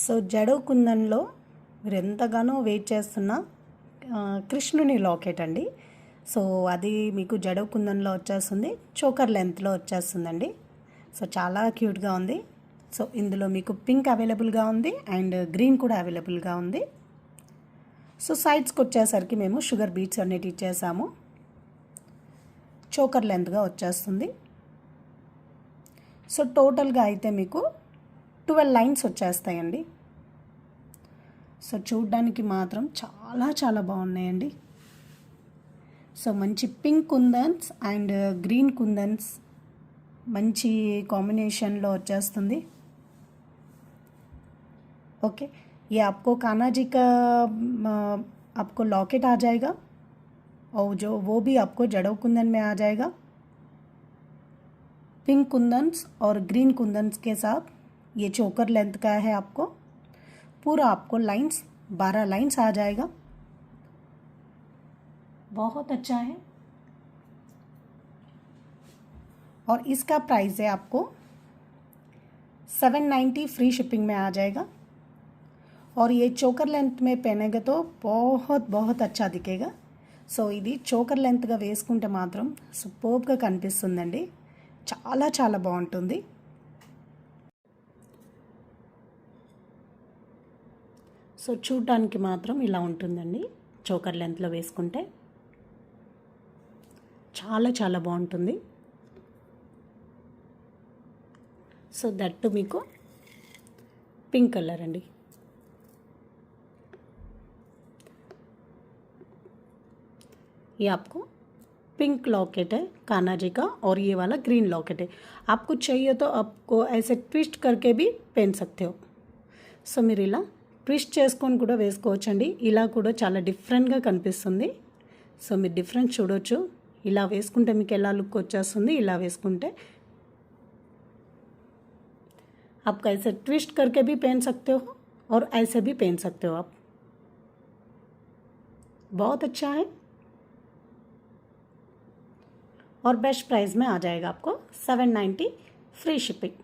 So జడో కుందన్లో మీరు ఎంతగానో wait చేస్తున్న కృష్ణుని లాకెట్ అండి. సో అది మీకు జడో కుందన్లో వచ్చేస్తుంది, చోకర్ లెంత్లో వచ్చేస్తుందండి. సో చాలా క్యూట్గా ఉంది. సో ఇందులో మీకు పింక్ అవైలబుల్గా ఉంది అండ్ గ్రీన్ కూడా అవైలబుల్గా ఉంది. సో సైడ్స్కి వచ్చేసరికి మేము షుగర్ బీట్స్ అనేవి ఇచ్చేసాము. చోకర్ లెంత్గా వచ్చేస్తుంది. సో టోటల్గా అయితే మీకు 12 లైన్స్ వచ్చేస్తాయండి. సో చూడ్డానికి మాత్రం చాలా చాలా బాగున్నాయండి. సో మంచి పింక్ కుందన్స్ అండ్ గ్రీన్ కుందన్స్ మంచి కాంబినేషన్లో వచ్చేస్తుంది. ओके, ये आपको कान्हा जी का आपको लॉकेट आ जाएगा और जो वो भी आपको जड़ो कुंदन में आ जाएगा, पिंक कुंदन्स और ग्रीन कुंदन्स के साथ। ये चोकर लेंथ का है, आपको पूरा आपको लाइंस 12 लाइंस आ जाएगा। बहुत अच्छा है और इसका प्राइस है आपको 790 फ्री शिपिंग में आ जाएगा। और ये चोकर लेंथ में पहनेगा तो बहुत बहुत अच्छा दिखेगा। సో ఇది చోకర్ లెంత్గా వేసుకుంటే మాత్రం సూపర్బ్గా కనిపిస్తుందండి, చాలా చాలా బాగుంటుంది. సో చూడడానికి మాత్రం ఇలా ఉంటుందండి, చోకర్ లెంత్లో వేసుకుంటే చాలా చాలా బాగుంటుంది. సో దట్టు మీకు పింక్ కలర్ అండి. ये आपको पिंक लॉकेट है कान्हा जी का और ये वाला ग्रीन लॉकेट है। आपको चाहिए तो आपको ऐसे ट्विस्ट करके भी पहन सकते हो। సో మీరు ఇలా ట్విస్ట్ చేసుకొని కూడా వేసుకోవచ్చండి. ఇలా కూడా చాలా డిఫరెంట్గా కనిపిస్తుంది. సో మీరు డిఫరెంట్ చూడొచ్చు. ఇలా వేసుకుంటే మీకు ఎలా లుక్ వచ్చేస్తుంది, ఇలా వేసుకుంటే आप ऐसे ट्विस्ट करके भी पहन सकते हो और ऐसे भी पहन सकते हो आप। बहुत अच्छा है और बेस्ट प्राइस में आ जाएगा आपको 790 फ्री शिपिंग।